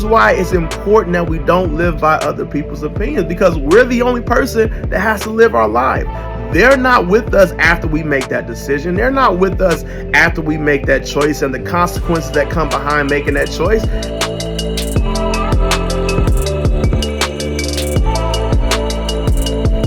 is why it's important that we don't live by other people's opinions, because we're the only person that has to live our life. They're not with us after we make that decision. They're not with us after we make that choice and the consequences that come behind making that choice.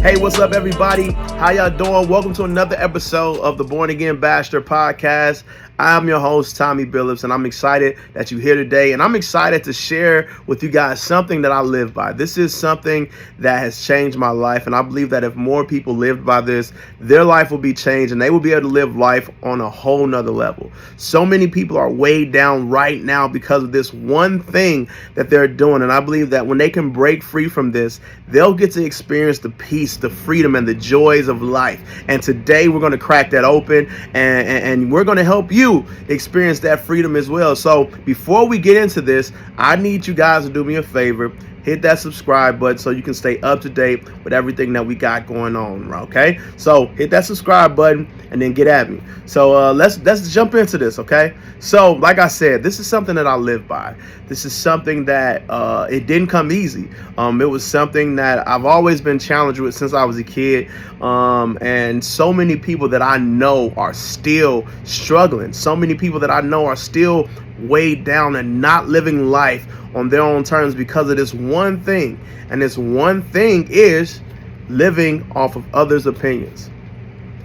Hey, what's up, everybody? How y'all doing? Welcome to another episode of the Born Again Bachelor Podcast. I'm your host, Tommie Billups, and I'm excited that you're here today. And I'm excited to share with you guys something that I live by. This is something that has changed my life, and I believe that if more people lived by this, their life will be changed, and they will be able to live life on a whole nother level. So many people are weighed down right now because of this one thing that they're doing, and I believe that when they can break free from this, they'll get to experience the peace, the freedom, and the joys of life. And today we're going to crack that open, and we're going to help you experience that freedom as well. So before we get into this, I need you guys to do me a favor. Hit that subscribe button so you can stay up to date with everything that we got going on, okay? So hit that subscribe button and then get at me. So let's jump into this, okay? So like I said, this is something that I live by. This is something that it didn't come easy. It was something that I've always been challenged with since I was a kid. And so many people that I know are still struggling. So many people that I know are still weighed down and not living life on their own terms because of this one thing. And this one thing is living off of others' opinions.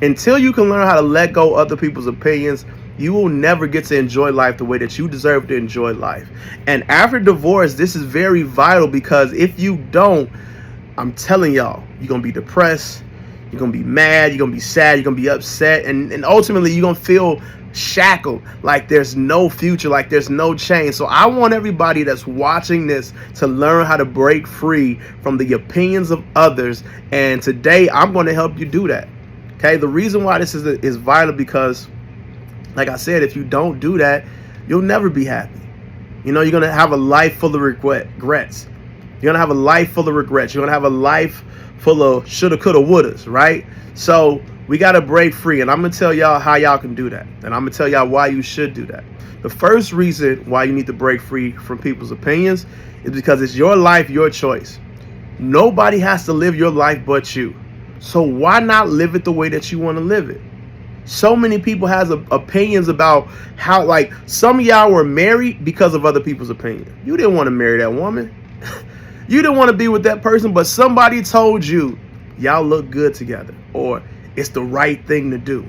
Until you can learn how to let go of other people's opinions, you will never get to enjoy life the way that you deserve to enjoy life. And after divorce, this is very vital, because if you don't, I'm telling y'all, you're going to be depressed, you're going to be mad, you're going to be sad, you're going to be upset, and ultimately you're going to feel shackled, like there's no future, like there's no change. So I want everybody that's watching this to learn how to break free from the opinions of others, and today I'm going to help you do that. Okay, the reason why this is vital, because like I said, if you don't do that, you'll never be happy. You know, you're going to have a life full of regrets. You're going to have a life full of regrets. You're going to have a life full of shoulda, coulda, wouldas, right? So we got to break free, and I'm going to tell y'all how y'all can do that, and I'm going to tell y'all why you should do that. The first reason why you need to break free from people's opinions is because it's your life, your choice. Nobody has to live your life but you. So why not live it the way that you want to live it? So many people has opinions about how, like, some of y'all were married because of other people's opinion. You didn't want to marry that woman. You didn't want to be with that person, but somebody told you y'all look good together, or it's the right thing to do.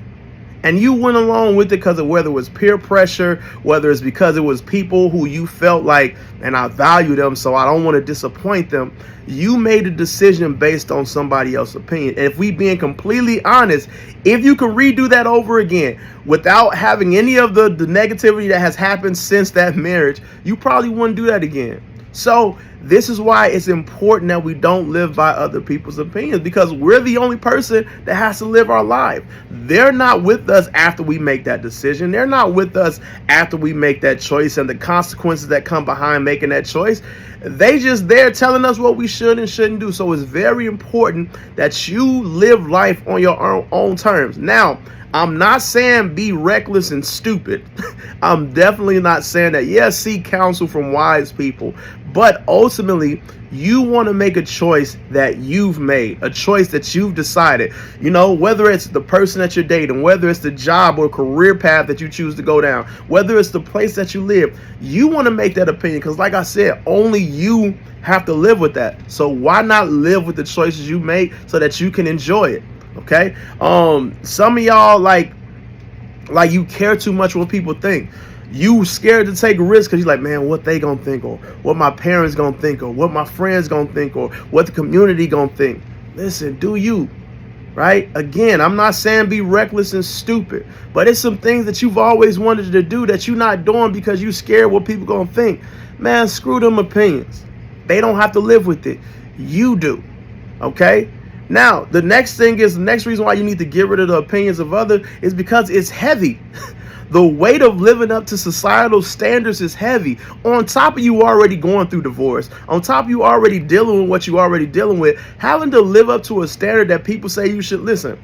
And you went along with it because of whether it was peer pressure, whether it's because it was people who you felt like, and I value them, so I don't want to disappoint them. You made a decision based on somebody else's opinion. And if we being completely honest, if you could redo that over again without having any of the negativity that has happened since that marriage, you probably wouldn't do that again. So this is why it's important that we don't live by other people's opinions, because we're the only person that has to live our life. They're not with us after we make that decision. They're not with us after we make that choice and the consequences that come behind making that choice. They just there telling us what we should and shouldn't do. So it's very important that you live life on your own terms. Now, I'm not saying be reckless and stupid. I'm definitely not saying that. Yes, seek counsel from wise people. But ultimately, you want to make a choice that you've made, a choice that you've decided. You know, whether it's the person that you're dating, whether it's the job or career path that you choose to go down, whether it's the place that you live, you want to make that opinion, because like I said, only you have to live with that. So why not live with the choices you make so that you can enjoy it? Okay. Some of y'all like you care too much what people think. You scared to take a risk because you're like, man, what they gonna think, or what my parents gonna think, or what my friends gonna think, or what the community gonna think. Listen, do you, right? Again, I'm not saying be reckless and stupid, but it's some things that you've always wanted to do that you're not doing because you scared what people gonna think. Man, screw them opinions. They don't have to live with it. You do. Okay. Now, the next reason why you need to get rid of the opinions of others is because it's heavy. The weight of living up to societal standards is heavy. On top of you already going through divorce, on top of you already dealing with what you already dealing with, having to live up to a standard that people say you should listen.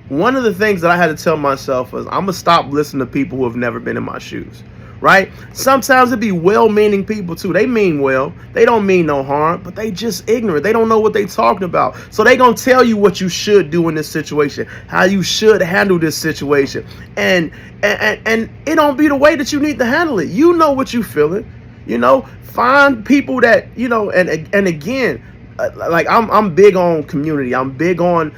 One of the things that I had to tell myself was I'm going to stop listening to people who have never been in my shoes. right? Sometimes it be well-meaning people too. They mean well. They don't mean no harm, but they just ignorant. They don't know what they talking about. So they gonna tell you what you should do in this situation, how you should handle this situation, and it don't be the way that you need to handle it. You know what you feeling. Find people that and again. Like I'm big on community. I'm big on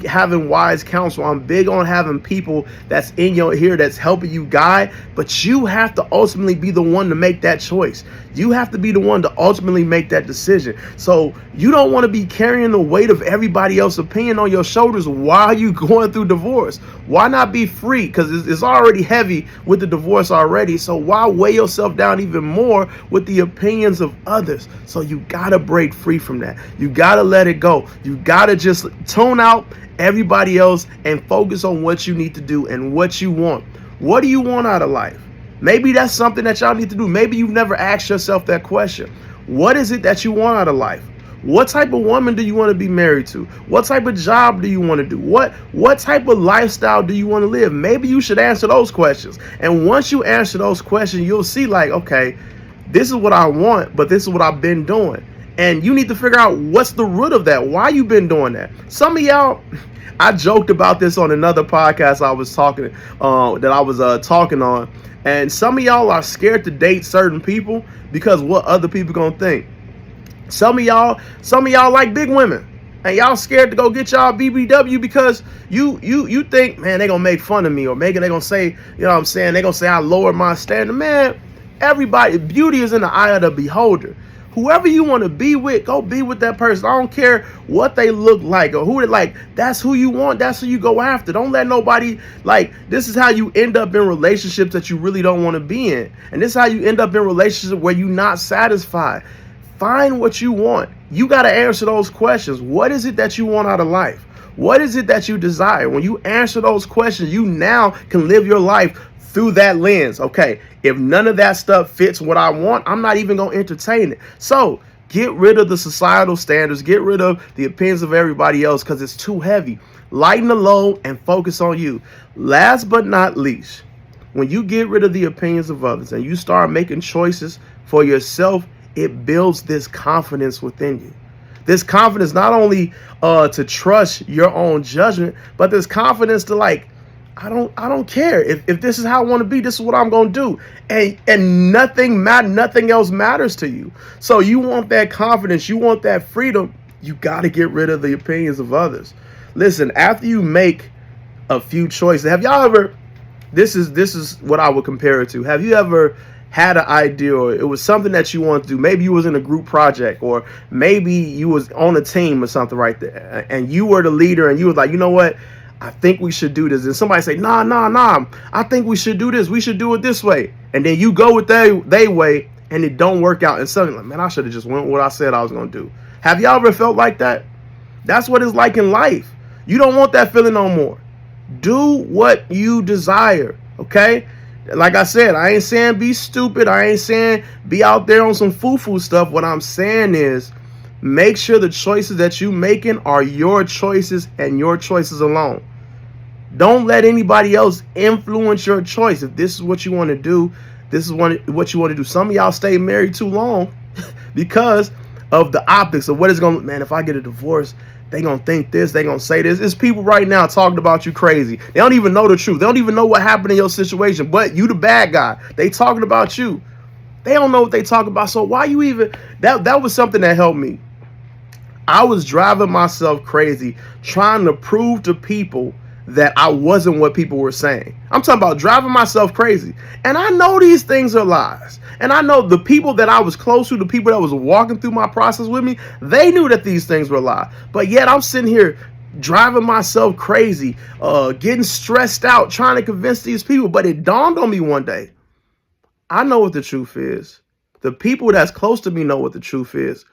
having wise counsel. I'm big on having people that's in your ear that's helping you guide. But you have to ultimately be the one to make that choice. You have to be the one to ultimately make that decision. So you don't want to be carrying the weight of everybody else's opinion on your shoulders while you going through divorce. Why not be free? Because it's already heavy with the divorce already. So why weigh yourself down even more with the opinions of others? So you gotta break free from that. You gotta let it go. You gotta just tune out everybody else and focus on what you need to do and what you want. What do you want out of life? Maybe that's something that y'all need to do. Maybe you've never asked yourself that question. What is it that you want out of life? What type of woman do you want to be married to? What type of job do you want to do? What type of lifestyle do you want to live? Maybe you should answer those questions. And once you answer those questions, you'll see like, okay, this is what I want, but this is what I've been doing. And you need to figure out what's the root of that. Why you been doing that? Some of y'all, I joked about this on another podcast I was talking on. And some of y'all are scared to date certain people because what other people gonna think. Some of y'all like big women, and y'all scared to go get y'all BBW because you think, man, they gonna make fun of me, or maybe they gonna say, you know what I'm saying, they gonna say I lowered my standard. Man, everybody, beauty is in the eye of the beholder. Whoever you want to be with, go be with that person. I don't care what they look like or who they like. That's who you want. That's who you go after. Don't let nobody, this is how you end up in relationships that you really don't want to be in. And this is how you end up in relationships where you're not satisfied. Find what you want. You got to answer those questions. What is it that you want out of life? What is it that you desire? When you answer those questions, you now can live your life through that lens. Okay, if none of that stuff fits what I want, I'm not even going to entertain it. So get rid of the societal standards. Get rid of the opinions of everybody else because it's too heavy. Lighten the load and focus on you. Last but not least, when you get rid of the opinions of others and you start making choices for yourself, it builds this confidence within you. This confidence not only to trust your own judgment, but this confidence to I don't care if this is how I want to be. This is what I'm going to do, and nothing else matters to you. So you want that confidence, you want that freedom. You got to get rid of the opinions of others. Listen, after you make a few choices, have y'all ever? This is what I would compare it to. Have you ever had an idea, or it was something that you want to do? Maybe you was in a group project, or maybe you was on a team or something right there, and you were the leader, and you was like, you know what? I think we should do this. And somebody say, nah, I think we should do this. We should do it this way. And then you go with they way and it don't work out. And suddenly, man, I should have just went with what I said I was going to do. Have y'all ever felt like that? That's what it's like in life. You don't want that feeling no more. Do what you desire. Okay? Like I said, I ain't saying be stupid. I ain't saying be out there on some foo-foo stuff. What I'm saying is, make sure the choices that you making are your choices and your choices alone. Don't let anybody else influence your choice. If this is what you want to do, this is what you want to do. Some of y'all stay married too long because of the optics of what is going to, man, if I get a divorce, they going to think this, they going to say this. There's people right now talking about you crazy. They don't even know the truth. They don't even know what happened in your situation, but you the bad guy. They talking about you. They don't know what they talk about. So why you even, that was something that helped me. I was driving myself crazy trying to prove to people that I wasn't what people were saying. I'm talking about driving myself crazy. And I know these things are lies. And I know the people that I was close to, the people that was walking through my process with me, they knew that these things were lies. But yet I'm sitting here driving myself crazy, getting stressed out, trying to convince these people. But it dawned on me one day, I know what the truth is. The people that's close to me know what the truth is.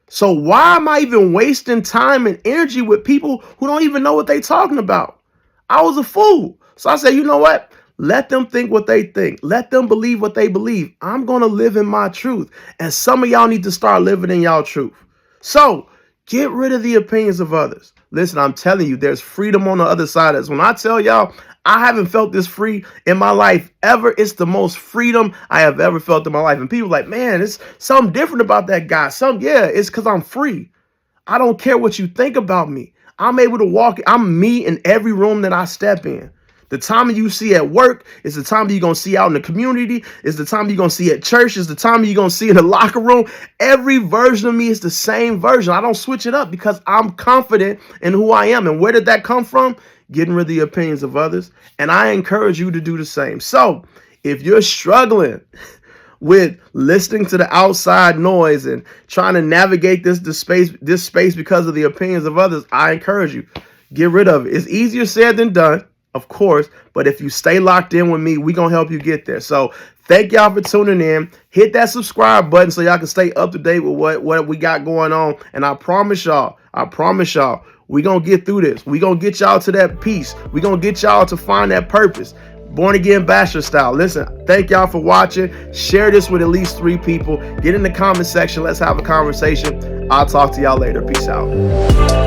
So why am I even wasting time and energy with people who don't even know what they're talking about? I was a fool. So I said, you know what? Let them think what they think. Let them believe what they believe. I'm going to live in my truth. And some of y'all need to start living in y'all truth. So get rid of the opinions of others. Listen, I'm telling you, there's freedom on the other side of this. When I tell y'all, I haven't felt this free in my life ever. It's the most freedom I have ever felt in my life. And people are like, man, it's something different about that guy. It's because I'm free. I don't care what you think about me. I'm able to walk. I'm me in every room that I step in. The Tommie you see at work is the Tommie you're going to see out in the community. Is the Tommie you're going to see at church. Is the Tommie you're going to see in the locker room. Every version of me is the same version. I don't switch it up because I'm confident in who I am. And where did that come from? Getting rid of the opinions of others. And I encourage you to do the same. So if you're struggling with listening to the outside noise and trying to navigate this space because of the opinions of others, I encourage you, get rid of it. It's easier said than done, of course, but if you stay locked in with me, we're going to help you get there. So thank y'all for tuning in. Hit that subscribe button so y'all can stay up to date with what we got going on. And I promise y'all, we're going to get through this. We're going to get y'all to that peace. We're going to get y'all to find that purpose. Born Again Bachelor style. Listen, thank y'all for watching. Share this with at least 3 people. Get in the comment section. Let's have a conversation. I'll talk to y'all later. Peace out.